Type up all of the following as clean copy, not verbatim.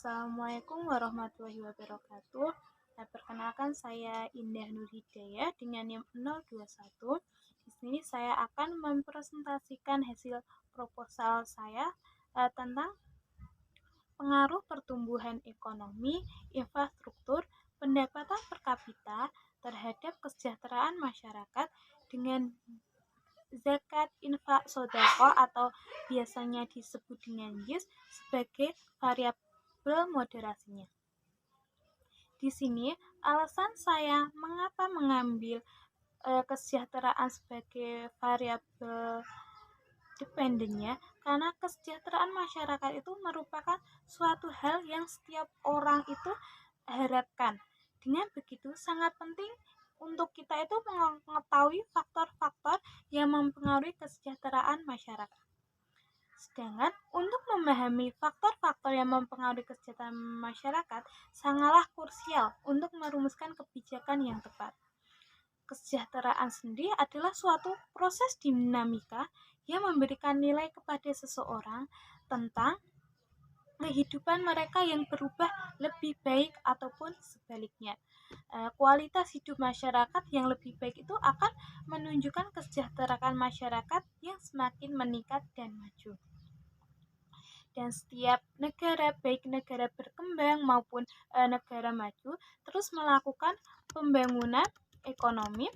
Assalamualaikum warahmatullahi wabarakatuh. Perkenalkan saya Indah Nur Hidayah dengan NIM 021. Di sini saya akan mempresentasikan hasil proposal saya tentang pengaruh pertumbuhan ekonomi, infrastruktur, pendapatan per kapita terhadap kesejahteraan masyarakat dengan zakat infak sodako atau biasanya disebut dengan JIS sebagai variabel moderasinya. Di sini alasan saya mengapa mengambil kesejahteraan sebagai variabel dependennya, karena kesejahteraan masyarakat itu merupakan suatu hal yang setiap orang itu harapkan. Dengan begitu sangat penting untuk kita itu mengetahui faktor-faktor yang mempengaruhi kesejahteraan masyarakat. Sedangkan untuk memahami faktor-faktor yang mempengaruhi kesejahteraan masyarakat sangatlah krusial untuk merumuskan kebijakan yang tepat. Kesejahteraan sendiri adalah suatu proses dinamika yang memberikan nilai kepada seseorang tentang kehidupan mereka yang berubah lebih baik ataupun sebaliknya. Kualitas hidup masyarakat yang lebih baik itu akan menunjukkan kesejahteraan masyarakat yang semakin meningkat dan maju. Dan setiap negara, baik negara berkembang maupun negara maju, terus melakukan pembangunan ekonomi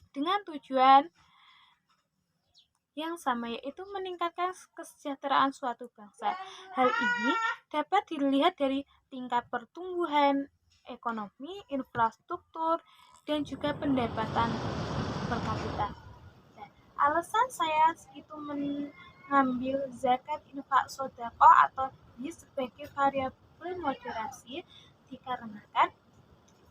dengan tujuan yang sama, yaitu meningkatkan kesejahteraan suatu bangsa. Hal ini dapat dilihat dari tingkat pertumbuhan ekonomi, infrastruktur, dan juga pendapatan per kapita. Nah, alasan saya itu mengambil zakat infak sodako atau JIS sebagai variabel moderasi dikarenakan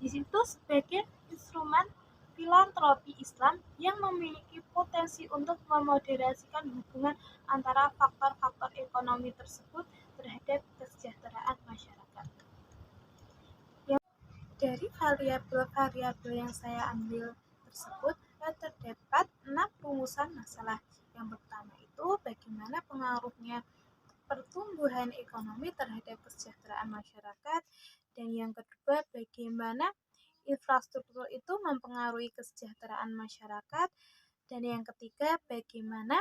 di situ sebagai instrumen filantropi Islam yang memiliki potensi untuk memoderasikan hubungan antara faktor-faktor ekonomi tersebut terhadap kesejahteraan masyarakat. Dari variabel-variabel yang saya ambil tersebut terdapat 6 rumusan masalah. Yang pertama itu bagaimana pengaruhnya pertumbuhan ekonomi terhadap kesejahteraan masyarakat, dan yang kedua bagaimana infrastruktur itu mempengaruhi kesejahteraan masyarakat, dan yang ketiga bagaimana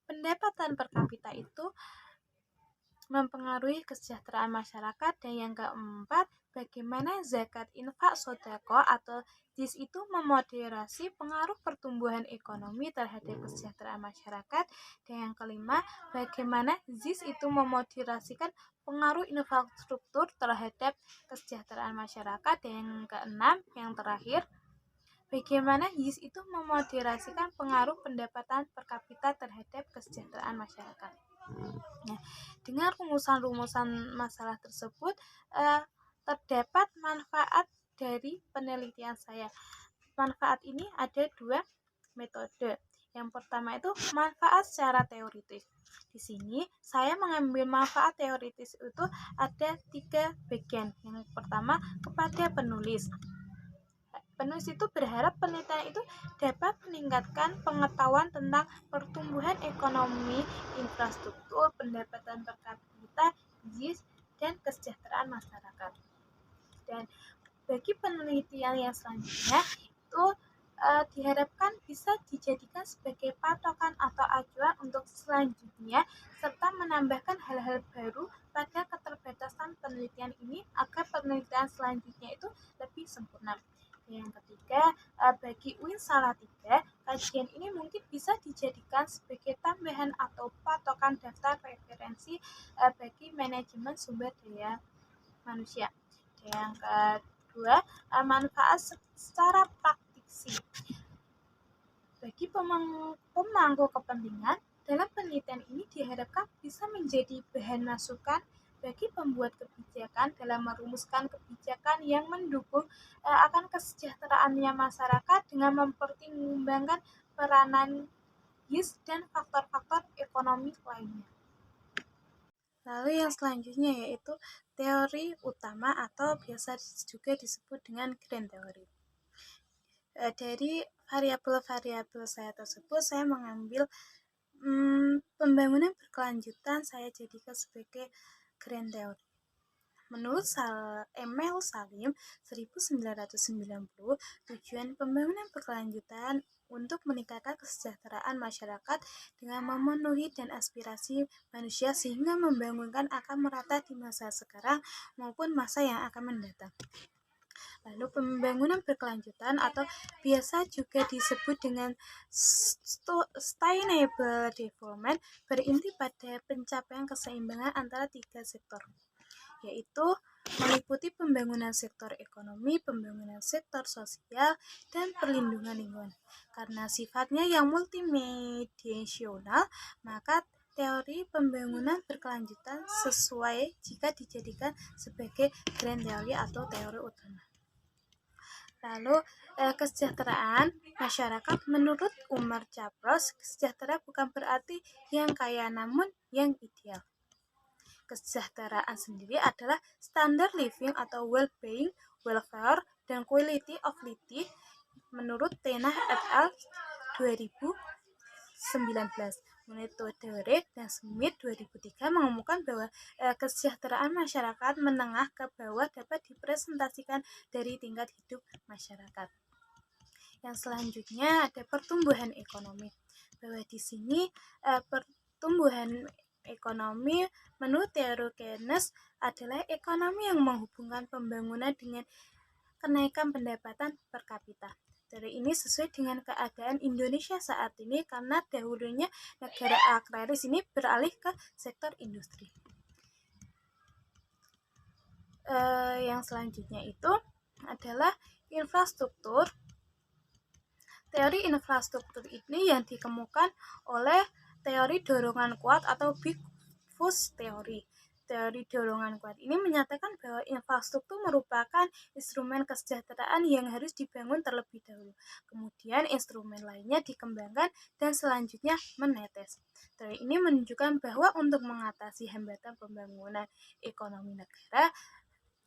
pendapatan per kapita itu mempengaruhi kesejahteraan masyarakat, dan yang keempat bagaimana zakat infak sodako atau JIS itu memoderasi pengaruh pertumbuhan ekonomi terhadap kesejahteraan masyarakat, dan yang kelima bagaimana JIS itu memoderasikan pengaruh infrastruktur terhadap kesejahteraan masyarakat, dan yang keenam yang terakhir bagaimana JIS itu memoderasikan pengaruh pendapatan per kapita terhadap kesejahteraan masyarakat. Nah, dengan rumusan-rumusan masalah tersebut terdapat manfaat dari penelitian saya. Manfaat ini ada 2 metode. Yang pertama itu manfaat secara teoritis. Di sini saya mengambil manfaat teoritis itu ada 3 bagian. Yang pertama kepada penulis. Penulis itu berharap penelitian itu dapat meningkatkan pengetahuan tentang pertumbuhan ekonomi, infrastruktur, pendapatan per kapita, JIS, dan kesejahteraan masyarakat. Dan bagi penelitian yang selanjutnya itu diharapkan bisa dijadikan sebagai patokan atau acuan untuk selanjutnya, serta menambahkan hal-hal baru pada keterbatasan penelitian ini agar penelitian selanjutnya itu lebih sempurna. Yang ketiga, bagi UIN Salatiga, kajian ini mungkin bisa dijadikan sebagai tambahan atau patokan daftar referensi bagi manajemen sumber daya manusia. Yang kedua, manfaat secara praktisi. Bagi pemangku kepentingan, dalam penelitian ini diharapkan bisa menjadi bahan masukan bagi pembuat kebijakan dalam merumuskan kebijakan yang mendukung akan kesejahteraannya masyarakat dengan mempertimbangkan peranan JIS dan faktor-faktor ekonomi lainnya. Lalu yang selanjutnya yaitu teori utama atau biasa juga disebut dengan grand theory. Dari variabel-variabel saya tersebut saya mengambil Pembangunan berkelanjutan saya jadikan sebagai grand theory. Menurut Emil Salim 1990, tujuan pembangunan berkelanjutan untuk meningkatkan kesejahteraan masyarakat dengan memenuhi dan aspirasi manusia sehingga membangunkan akan merata di masa sekarang maupun masa yang akan mendatang. Lalu pembangunan berkelanjutan atau biasa juga disebut dengan sustainable development berinti pada pencapaian keseimbangan antara tiga sektor, yaitu meliputi pembangunan sektor ekonomi, pembangunan sektor sosial, dan perlindungan lingkungan. Karena sifatnya yang multidimensional, maka teori pembangunan berkelanjutan sesuai jika dijadikan sebagai grand theory atau teori utama. Lalu kesejahteraan masyarakat menurut Umar Chapros, sejahtera bukan berarti yang kaya namun yang ideal. Kesejahteraan sendiri adalah standar living atau well-being, welfare, dan quality of life menurut Tenah et al. 2019. Metode Reid dan Smith 2003 mengumumkan bahwa kesejahteraan masyarakat menengah ke bawah dapat dipresentasikan dari tingkat hidup masyarakat. Yang selanjutnya ada pertumbuhan ekonomi. Bahwa di sini pertumbuhan ekonomi menurut teori Keynes adalah ekonomi yang menghubungkan pembangunan dengan kenaikan pendapatan per kapita. Teori ini sesuai dengan keadaan Indonesia saat ini karena dahulunya negara agraris ini beralih ke sektor industri. Yang selanjutnya itu adalah infrastruktur. Teori infrastruktur ini yang dikemukakan oleh teori dorongan kuat atau Big Push Theory. Teori dorongan kuat ini menyatakan bahwa infrastruktur merupakan instrumen kesejahteraan yang harus dibangun terlebih dahulu. Kemudian instrumen lainnya dikembangkan dan selanjutnya menetes. Teori ini menunjukkan bahwa untuk mengatasi hambatan pembangunan ekonomi negara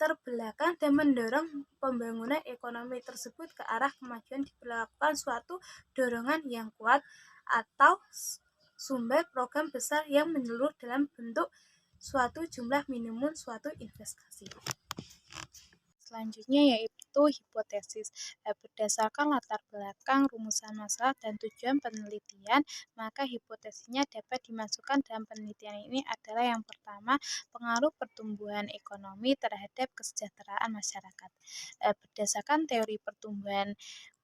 terbelakang dan mendorong pembangunan ekonomi tersebut ke arah kemajuan diperlakukan suatu dorongan yang kuat atau sumber program besar yang menyeluruh dalam bentuk suatu jumlah minimum suatu investasi. Selanjutnya yaitu hipotesis. Berdasarkan latar belakang, rumusan masalah, dan tujuan penelitian, maka hipotesisnya dapat dimasukkan dalam penelitian ini adalah yang pertama, pengaruh pertumbuhan ekonomi terhadap kesejahteraan masyarakat. Berdasarkan teori pertumbuhan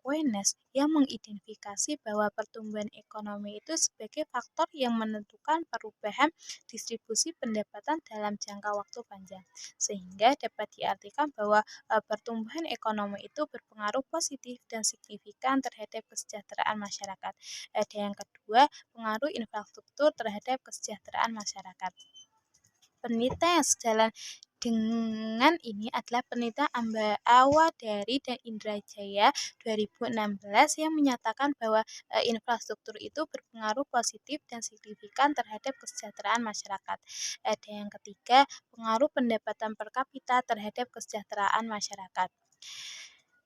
Keynes yang mengidentifikasi bahwa pertumbuhan ekonomi itu sebagai faktor yang menentukan perubahan distribusi pendapatan dalam jangka waktu panjang, sehingga dapat diartikan bahwa pertumbuhan ekonomi itu berpengaruh positif dan signifikan terhadap kesejahteraan masyarakat. Dan yang kedua, pengaruh infrastruktur terhadap kesejahteraan masyarakat. Penelitian yang sejalan dengan ini adalah penelitian Awadari dan Indrajaya 2016 yang menyatakan bahwa infrastruktur itu berpengaruh positif dan signifikan terhadap kesejahteraan masyarakat. Dan yang ketiga, pengaruh pendapatan per kapita terhadap kesejahteraan masyarakat.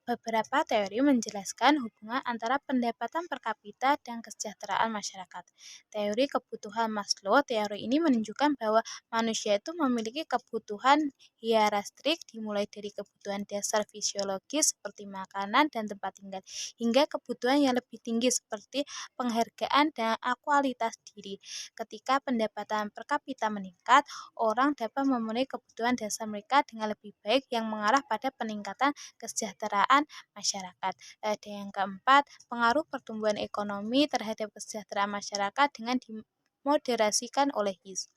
Beberapa teori menjelaskan hubungan antara pendapatan per kapita dan kesejahteraan masyarakat. Teori kebutuhan Maslow, teori ini menunjukkan bahwa manusia itu memiliki kebutuhan hierarkis dimulai dari kebutuhan dasar fisiologis seperti makanan dan tempat tinggal, hingga kebutuhan yang lebih tinggi seperti penghargaan dan kualitas diri. Ketika pendapatan per kapita meningkat, orang dapat memenuhi kebutuhan dasar mereka dengan lebih baik yang mengarah pada peningkatan kesejahteraan masyarakat. Dan yang keempat, pengaruh pertumbuhan ekonomi terhadap kesejahteraan masyarakat dengan dimoderasikan oleh HIS.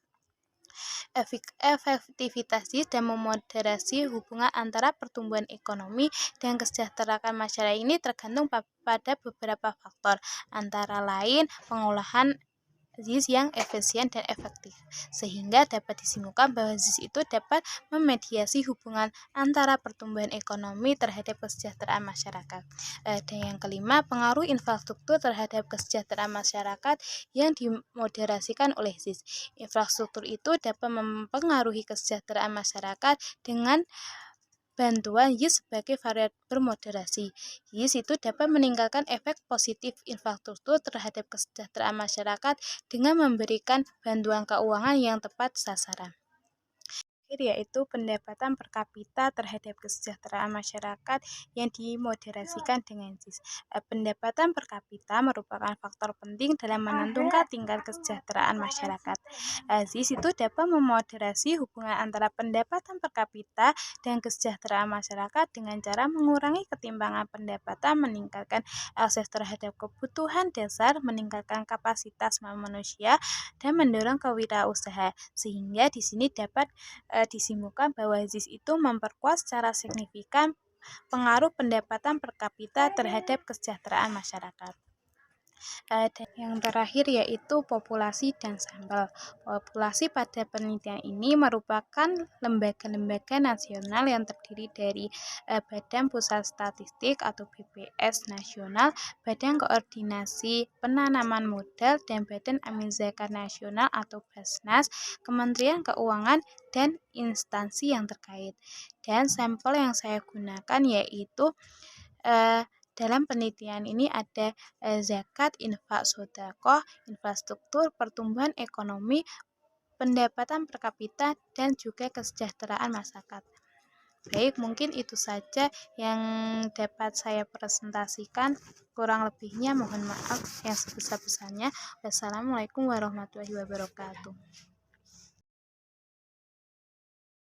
Efektivitas dan memoderasi hubungan antara pertumbuhan ekonomi dan kesejahteraan masyarakat ini tergantung pada beberapa faktor, antara lain pengolahan ZIS yang efisien dan efektif, sehingga dapat disimpulkan bahwa ZIS itu dapat memediasi hubungan antara pertumbuhan ekonomi terhadap kesejahteraan masyarakat. Dan yang kelima, pengaruh infrastruktur terhadap kesejahteraan masyarakat yang dimoderasikan oleh ZIS. Infrastruktur itu dapat mempengaruhi kesejahteraan masyarakat dengan bantuan YIS sebagai variabel moderasi. YIS itu dapat meningkatkan efek positif infrastruktur terhadap kesejahteraan masyarakat dengan memberikan bantuan keuangan yang tepat sasaran. Yaitu pendapatan per kapita terhadap kesejahteraan masyarakat yang dimoderasikan dengan JIS. Pendapatan per kapita merupakan faktor penting dalam menentukan tingkat kesejahteraan masyarakat. JIS itu dapat memoderasi hubungan antara pendapatan per kapita dan kesejahteraan masyarakat dengan cara mengurangi ketimpangan pendapatan, meningkatkan akses terhadap kebutuhan dasar, meningkatkan kapasitas manusia, dan mendorong kewirausahaan. Sehingga di sini dapat disimpulkan bahwa JIS itu memperkuat secara signifikan pengaruh pendapatan per kapita terhadap kesejahteraan masyarakat. Dan yang terakhir yaitu populasi dan sampel. Populasi pada penelitian ini merupakan lembaga-lembaga nasional yang terdiri dari Badan Pusat Statistik atau BPS Nasional, Badan Koordinasi Penanaman Modal, dan Badan Amin Zakat Nasional atau Basnas, Kementerian Keuangan, dan instansi yang terkait. Dan sampel yang saya gunakan yaitu dalam penelitian ini ada zakat, infak, sedekah, infrastruktur, pertumbuhan ekonomi, pendapatan per kapita, dan juga kesejahteraan masyarakat. Baik, mungkin itu saja yang dapat saya presentasikan. Kurang lebihnya mohon maaf yang sebesar-besarnya. Wassalamualaikum warahmatullahi wabarakatuh.